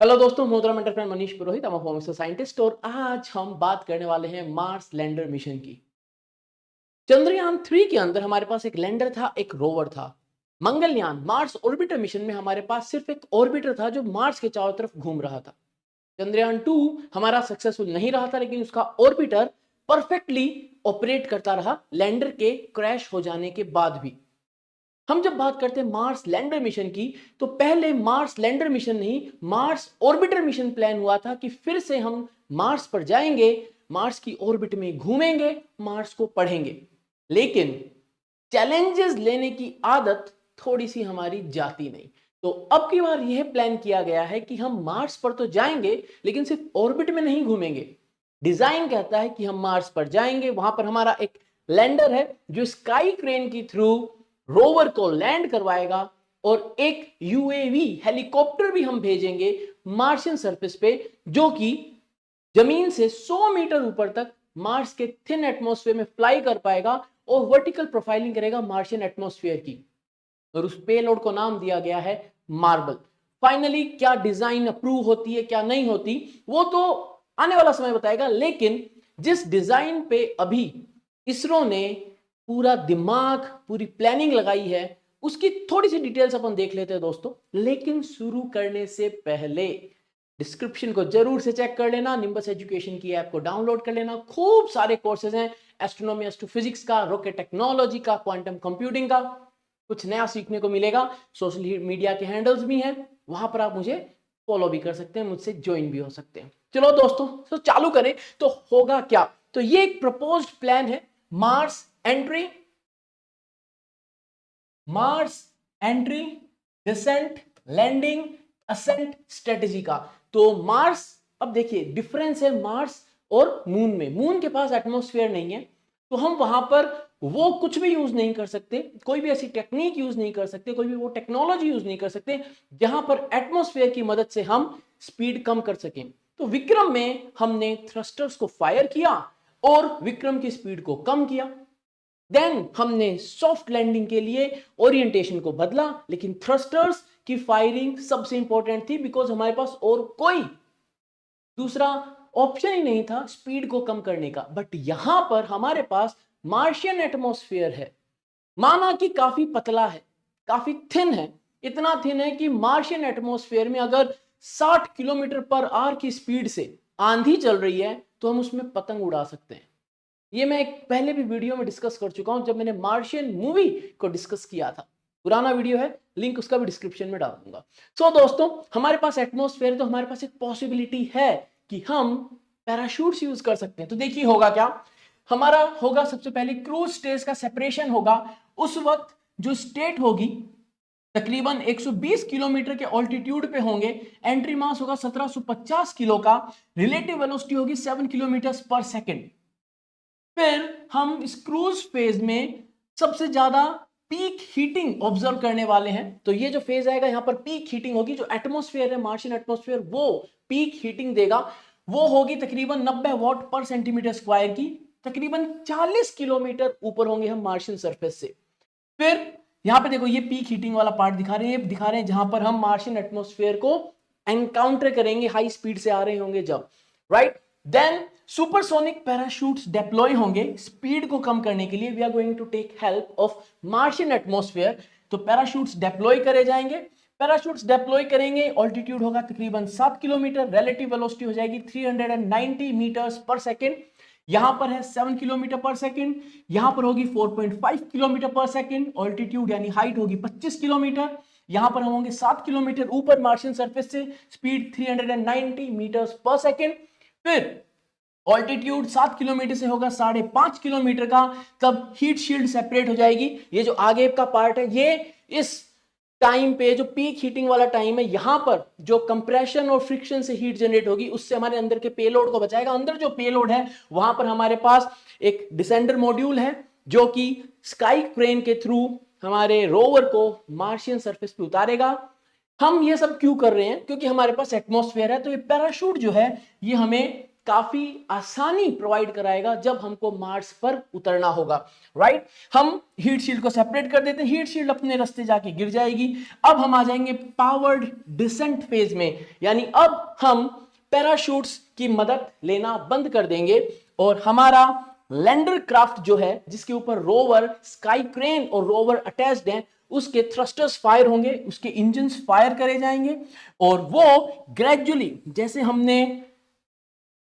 Hello दोस्तों, मोहतरम entrepreneur Manish Purohit, I'm a former scientist और आज हम बात करने वाले हैं मार्स लैंडर मिशन की। चंद्रयान 3 के अंदर हमारे पास एक लैंडर था, एक रोवर था। मंगलयान मार्स ऑर्बिटर मिशन में हमारे पास सिर्फ एक ऑर्बिटर था जो मार्स के चारों तरफ घूम रहा था। चंद्रयान 2 हमारा सक्सेसफुल नहीं रहा था, लेकिन उसका ऑर्बिटर परफेक्टली ऑपरेट करता रहा लैंडर के क्रैश हो जाने के बाद भी। हम जब बात करते हैं मार्स लैंडर मिशन की, तो पहले मार्स लैंडर मिशन नहीं, मार्स ऑर्बिटर मिशन प्लान हुआ था कि फिर से हम मार्स पर जाएंगे, मार्स की ऑर्बिट में घूमेंगे, मार्स को पढ़ेंगे। लेकिन चैलेंजेस लेने की आदत थोड़ी सी हमारी जाती नहीं। तो अब की बार यह प्लान किया गया है कि हम मार्स पर तो जाएंगे, लेकिन सिर्फ ऑर्बिट में नहीं घूमेंगे। डिजाइन कहता है कि हम मार्स पर जाएंगे, वहां पर हमारा एक लैंडर है जो स्काई क्रेन के थ्रू रोवर को लैंड करवाएगा और एक यूएवी हेलीकॉप्टर भी हम भेजेंगे मार्शियन सरफेस पे, जो कि जमीन से 100 मीटर ऊपर तक मार्स के थिन एटमॉस्फेयर में फ्लाई कर पाएगा और वर्टिकल प्रोफाइलिंग करेगा मार्शियन एटमॉस्फेयर की। और उस पेलोड को नाम दिया गया है मार्बल। फाइनली क्या डिजाइन अप्रूव होती है, क्या नहीं होती, वो तो आने वाला समय बताएगा। लेकिन जिस डिजाइन पे अभी इसरो ने पूरा दिमाग, पूरी प्लानिंग लगाई है, उसकी थोड़ी सी डिटेल्स अपन देख लेते हैं दोस्तों। लेकिन शुरू करने से पहले डिस्क्रिप्शन को जरूर से चेक कर लेना, निम्बस एजुकेशन की ऐप को डाउनलोड कर लेना। खूब सारे कोर्सेज हैं, एस्ट्रोनॉमी, एस्ट्रोफिजिक्स का, रॉकेट टेक्नोलॉजी का, क्वांटम कंप्यूटिंग का। कुछ नया सीखने को मिलेगा। सोशल मीडिया के हैंडल्स भी हैं, वहां पर आप मुझे फॉलो भी कर सकते हैं, मुझसे ज्वाइन भी हो सकते हैं। चलो दोस्तों, तो चालू करें। तो होगा क्या, तो ये एक प्रपोज्ड प्लान है Mars entry, Mars entry, descent, landing, ascent strategy का। तो मार्स, अब देखिए डिफरेंस है मार्स और मून में। मून के पास एटमॉस्फेयर नहीं है, तो हम वहां पर वो कुछ भी यूज नहीं कर सकते, कोई भी ऐसी टेक्निक यूज नहीं कर सकते, कोई भी वो टेक्नोलॉजी यूज नहीं कर सकते जहां पर एटमॉस्फेयर की मदद से हम स्पीड कम कर सकें। तो विक्रम में हमने थ्रस्टर्स को फायर किया और विक्रम की स्पीड को कम किया। देन हमने सॉफ्ट लैंडिंग के लिए ओरिएंटेशन को बदला, लेकिन थ्रस्टर्स की फायरिंग सबसे इंपॉर्टेंट थी, बिकॉज हमारे पास और कोई दूसरा ऑप्शन ही नहीं था स्पीड को कम करने का। बट यहां पर हमारे पास मार्शियन एटमॉस्फेयर है, माना कि काफी पतला है, काफी थिन है। इतना थिन है कि मार्शियन एटमॉस्फेयर में अगर 60 किलोमीटर पर आवर की स्पीड से आंधी चल रही है, तो हम उसमें पतंग उड़ा सकते हैं। ये मैं एक पहले भी वीडियो में डिस्कस कर चुका हूं, जब मैंने मार्शियन मूवी को डिस्कस किया था। पुराना वीडियो है, लिंक उसका भी डिस्क्रिप्शन में डाल दूंगा। सो दोस्तों, हमारे पास एटमॉस्फेयर, तो हमारे पास एक पॉसिबिलिटी है कि हम पैराशूट्स यूज कर सकते हैं। तो देखिए होगा क्या, हमारा होगा सबसे पहले क्रूज स्टेज का सेपरेशन होगा। उस वक्त जो स्टेट होगी तकरीबन 120 किलोमीटर के ऑल्टीट्यूड पे होंगे। एंट्री मास होगा 1750 किलो का। रिलेटिव वेलोसिटी होगी 7 किलोमीटर पर सेकेंड। फिर हम इस क्रूज फेज में सबसे ज्यादा पीक हीटिंग ऑब्जर्व करने वाले हैं। तो ये जो फेज आएगा, यहां पर पीक हीटिंग होगी। जो एटमॉस्फेयर है, मार्शियन एटमॉस्फेयर, वो पीक हीटिंग देगा। वो होगी तकरीबन 90 वॉट पर सेंटीमीटर स्क्वायर की। तकरीबन 40 किलोमीटर ऊपर होंगे हम मार्शियन सरफेस से। फिर यहां पे देखो, ये पीक हीटिंग वाला पार्ट दिखा रहे हैं, दिखा रहे हैं जहां पर हम मार्शियन एटमॉस्फेयर को एनकाउंटर करेंगे, हाई स्पीड से आ रहे होंगे जब, right. Then supersonic parachutes deploy होंगे स्पीड को कम करने के लिए। We are going to take help of Martian atmosphere. तो पैराशूट्स डिप्लॉय करे जाएंगे। पैराशूट्स डिप्लॉय करेंगे, ऑल्टीट्यूड होगा तकरीबन 7 किलोमीटर, रिलेटिव वेलोसिटी हो जाएगी 390 मीटर्स पर सेकेंड। यहां पर है 7 किलोमीटर पर सेकेंड, यहां पर होगी 4.5 किलोमीटर पर सेकेंड। ऑल्टीट्यूड यानी हाइट होगी 25 किलोमीटर। यहां पर हम होंगे 7 किलोमीटर ऊपर मार्शियन सरफेस से, स्पीड 390 मीटर्स पर सेकेंड। फिर ऑल्टीट्यूड 7 किलोमीटर से होगा 5.5 किलोमीटर का। तब हीट शील्ड सेपरेट हो जाएगी। ये जो आगे का पार्ट है, ये इस टाइम पे जो पीक हीटिंग वाला टाइम है, यहां पर जो कंप्रेशन और फ्रिक्शन से हीट जनरेट होगी, उससे हमारे अंदर के पेलोड को बचाएगा। अंदर जो पेलोड है, वहां पर हमारे पास एक डिसेंडर मॉड्यूल है जो कि स्काई क्रेन के थ्रू हमारे रोवर को मार्शियन सरफेस पे उतारेगा। हम ये सब क्यों कर रहे हैं, क्योंकि हमारे पास एटमॉस्फेयर है। तो ये पैराशूट जो है, ये हमें काफी आसानी प्रोवाइड कराएगा जब हमको मार्स पर उतरना होगा, राइट। हम हीट शील्ड को सेपरेट कर देते हैं, हीट शील्ड अपने रास्ते जाके गिर जाएगी। अब हम आ जाएंगे पावर्ड डिसेंट फेज में, यानी अब हम पैराशूट्स की मदद लेना बंद कर देंगे और हमारा लैंडर क्राफ्ट जो है, जिसके ऊपर रोवर, स्काई क्रेन और रोवर अटैच्ड हैं, उसके थ्रस्टर्स फायर होंगे, उसके इंजन्स फायर करे जाएंगे और वो ग्रेजुअली, जैसे हमने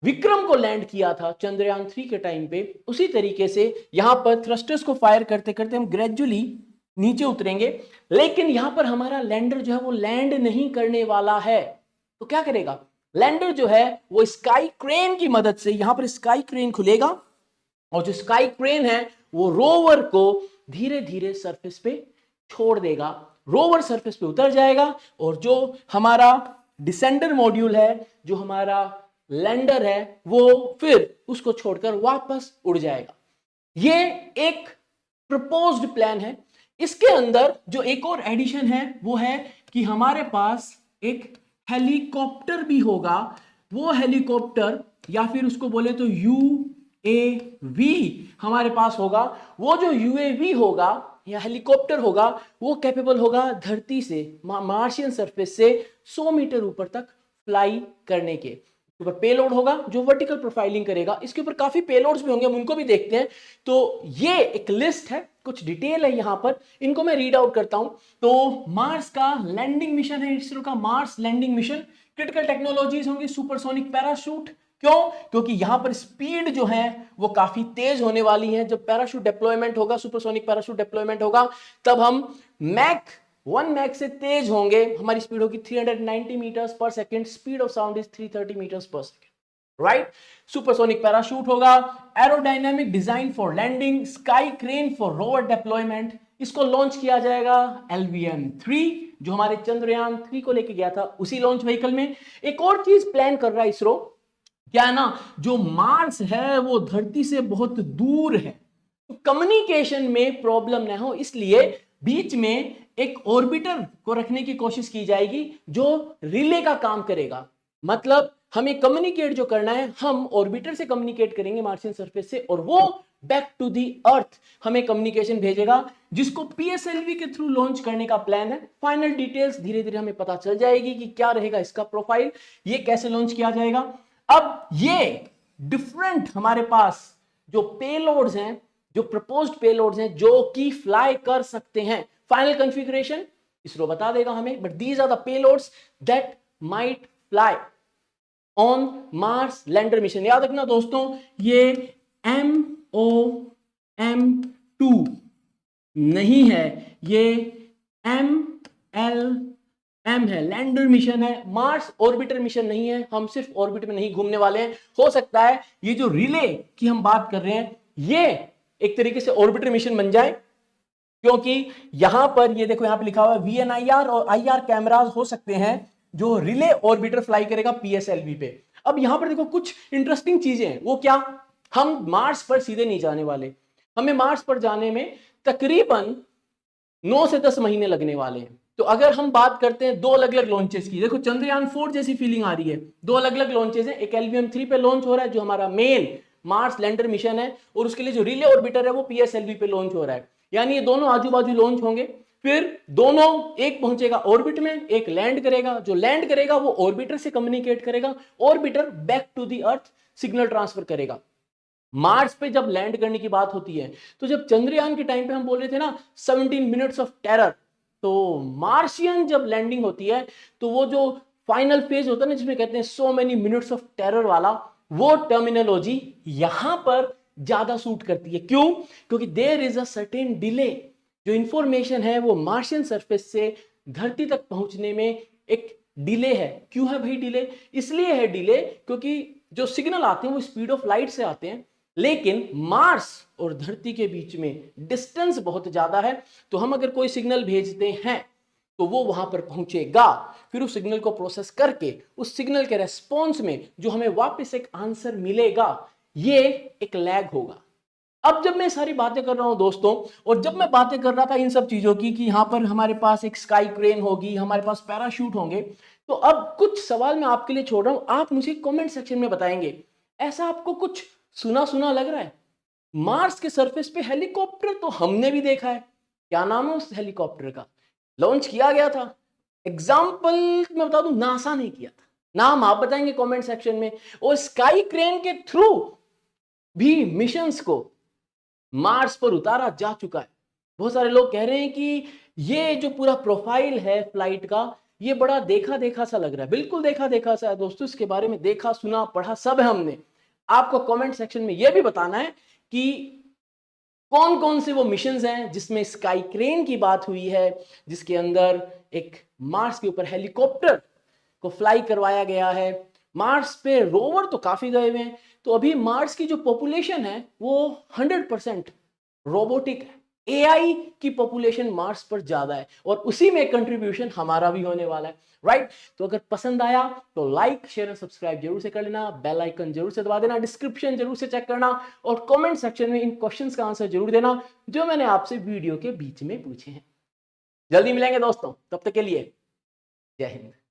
विक्रम को लैंड किया था चंद्रयान 3 के टाइम पे, उसी तरीके से यहां पर थ्रस्टर्स को फायर करते करते हम ग्रेजुअली नीचे उतरेंगे। लेकिन यहां पर हमारा लैंडर जो है वो लैंड नहीं करने वाला है, तो क्या करेगा? लैंडर जो है वो स्काई क्रेन की मदद से, यहां पर स्काई क्रेन खुलेगा और जो स्काई क्रेन है वो रोवर को धीरे धीरे सरफेस पे छोड़ देगा। रोवर सरफेस पे उतर जाएगा और जो हमारा डिसेंडर मॉड्यूल है, जो हमारा लैंडर है, वो फिर उसको छोड़कर वापस उड़ जाएगा। ये एक प्रपोज्ड प्लान है। इसके अंदर जो एक और एडिशन है वो है कि हमारे पास एक हेलीकॉप्टर भी होगा। वो हेलीकॉप्टर या फिर उसको बोले तो यूएवी हमारे पास होगा। वो जो यूएवी होगा या हेलीकॉप्टर होगा वो कैपेबल होगा धरती से, मार्शियन सरफेस से 100 मीटर ऊपर तक फ्लाई करने के। ऊपर पेलोड होगा जो वर्टिकल प्रोफाइलिंग करेगा। इसके ऊपर काफी पेलोड्स भी होंगे, हम उनको भी देखते हैं। तो ये एक लिस्ट है, कुछ डिटेल है यहां पर, इनको मैं रीड आउट करता हूं। तो मार्स का लैंडिंग मिशन है इसरो का, Mars landing mission. Critical technologies होंगी सुपरसोनिक पैराशूट। क्यों? क्योंकि यहां पर स्पीड जो है वो काफी तेज होने वाली है। जब पैराशूट डिप्लॉयमेंट होगा, सुपरसोनिक पैराशूट डिप्लॉयमेंट होगा, तब हम मैक 1 मैक से तेज होंगे। हमारी स्पीड होगी 390 metres per second, speed of sound is 330 metres per second, right. Supersonic parachute होगा, aerodynamic design for landing, sky crane for rover deployment. इसको लॉन्च किया जाएगा LVM-3, जो हमारे चंद्रयान 3 को लेके गया था, उसी लॉन्च व्हीकल में। एक और चीज प्लान कर रहा है इसरो, क्या है ना, जो मार्स है वो धरती से बहुत दूर है, तो कम्युनिकेशन में प्रॉब्लम ना हो, इसलिए बीच में एक ऑर्बिटर को रखने की कोशिश की जाएगी जो रिले का काम करेगा। मतलब हमें कम्युनिकेट जो करना है, हम ऑर्बिटर से कम्युनिकेट करेंगे मार्शियन सरफेस से, और वो बैक टू दी अर्थ हमें कम्युनिकेशन भेजेगा, जिसको PSLV के थ्रू लॉन्च करने का प्लान है। फाइनल डिटेल्स धीरे धीरे हमें पता चल जाएगी कि क्या रहेगा इसका प्रोफाइल, ये कैसे लॉन्च किया जाएगा। अब ये डिफरेंट हमारे पास जो पेलोड्स हैं, जो प्रपोज्ड पेलोड्स हैं, जो कि फ्लाई कर सकते हैं, फाइनल कॉन्फ़िगरेशन इसरो बता देगा हमें, but these are the payloads that might fly on Mars lander mission. याद रखना दोस्तों, ये MOM2 नहीं है, ये MLM है, लैंडर मिशन है, मार्स ऑर्बिटर मिशन नहीं है। हम सिर्फ ऑर्बिट में नहीं घूमने वाले हैं। हो सकता है ये जो रिले की हम बात कर रहे हैं ये एक तरीके से ऑर्बिटर मिशन बन जाए, क्योंकि यहां पर ये देखो, यहां पे लिखा हुआ है VNIR और IR कैमरास हो सकते हैं जो रिले ऑर्बिटर फ्लाई करेगा PSLV पे। अब यहां पर देखो कुछ इंटरेस्टिंग चीजें हैं। वो क्या? हम मार्स पर सीधे नहीं जाने वाले, हमें मार्स पर जाने में तकरीबन 9 से 10 महीने लगने वाले हैं। तो अगर हम बात करते हैं दो अलग अलग लॉन्चेस की, देखो चंद्रयान 4 जैसी फीलिंग आ रही है। दो अलग अलग लॉन्चेस हैं, एक LVM-3 पे लॉन्च हो रहा है जो हमारा मेन मार्स लैंडर मिशन है, और उसके लिए जो रिले ऑर्बिटर है वो PSLV पे लॉन्च हो रहा है। यानी ये दोनों आजू बाजू लॉन्च होंगे, फिर दोनों, एक पहुंचेगा ऑर्बिट में, एक लैंड करेगा। जो लैंड करेगा वो ऑर्बिटर से कम्युनिकेट करेगा, orbiter back to the earth signal transfer करेगा। मार्स पे जब लैंड करने की बात होती है, तो जब चंद्रयान के टाइम पे हम बोल रहे थे ना 17 मिनट्स ऑफ टेरर, तो मार्शियन जब लैंडिंग होती है तो वो जो फाइनल फेज होता है ना, जिसमें कहते हैं so many minutes of terror वाला, वो टर्मिनोलॉजी यहां पर ज्यादा सूट करती है। क्यों? क्योंकि there is a certain delay. जो इंफॉर्मेशन है वो मार्शियन सरफेस से धरती तक पहुंचने में एक डिले है। क्यों है भाई डिले? इसलिए है डिले क्योंकि जो सिग्नल आते हैं वो स्पीड ऑफ लाइट से आते हैं, लेकिन मार्स और धरती के बीच में डिस्टेंस बहुत ज्यादा है। तो हम अगर कोई सिग्नल भेजते हैं तो वो वहां पर पहुंचेगा, फिर उस सिग्नल को प्रोसेस करके उस सिग्नल के रेस्पॉन्स में जो हमें वापस एक आंसर मिलेगा, ये एक लैग होगा। अब जब मैं सारी बातें कर रहा हूं दोस्तों, और जब मैं बातें कर रहा था इन सब चीजों की कि यहां पर हमारे पास एक स्काई क्रेन होगी, हमारे पास पैराशूट होंगे, तो अब कुछ सवाल मैं आपके लिए छोड़ रहा हूं, आप मुझे कमेंट सेक्शन में बताएंगे। ऐसा आपको कुछ सुना सुना लग रहा है? मार्स के सरफेस पे हेलीकॉप्टर तो हमने भी देखा है। क्या नाम है उस हेलीकॉप्टर का? लॉन्च किया गया था। एग्जाम्पल मैं बता दूं, नासा ने किया था। नाम आप बताएंगे कमेंट सेक्शन में। और स्काई क्रेन के थ्रू भी मिशंस को मार्स पर उतारा जा चुका है। बहुत सारे लोग कह रहे हैं कि ये जो पूरा प्रोफाइल है फ्लाइट का, ये बड़ा देखा देखा सा लग रहा है। बिल्कुल देखा देखा सा है दोस्तों, इसके बारे में देखा सुना पढ़ा सब है हमने। आपको कमेंट सेक्शन में यह भी बताना है कि कौन कौन से वो मिशंस हैं जिसमें स्काई क्रेन की बात हुई है, जिसके अंदर एक मार्स के ऊपर हेलीकॉप्टर को फ्लाई करवाया गया है। मार्स पे रोवर तो काफी गए हुए हैं। तो अभी मार्स की जो पॉपुलेशन है वो 100% रोबोटिक है। एआई की पॉपुलेशन मार्स पर ज्यादा है और उसी में कंट्रीब्यूशन हमारा भी होने वाला है, राइट? तो अगर पसंद आया तो लाइक शेयर और सब्सक्राइब जरूर से कर लेना, बेल आइकन जरूर से दबा देना, डिस्क्रिप्शन जरूर से चेक करना और कमेंट सेक्शन में इन क्वेश्चंस का आंसर जरूर देना जो मैंने आपसे वीडियो के बीच में पूछे हैं। जल्दी मिलेंगे दोस्तों, तब तक के लिए जय हिंद।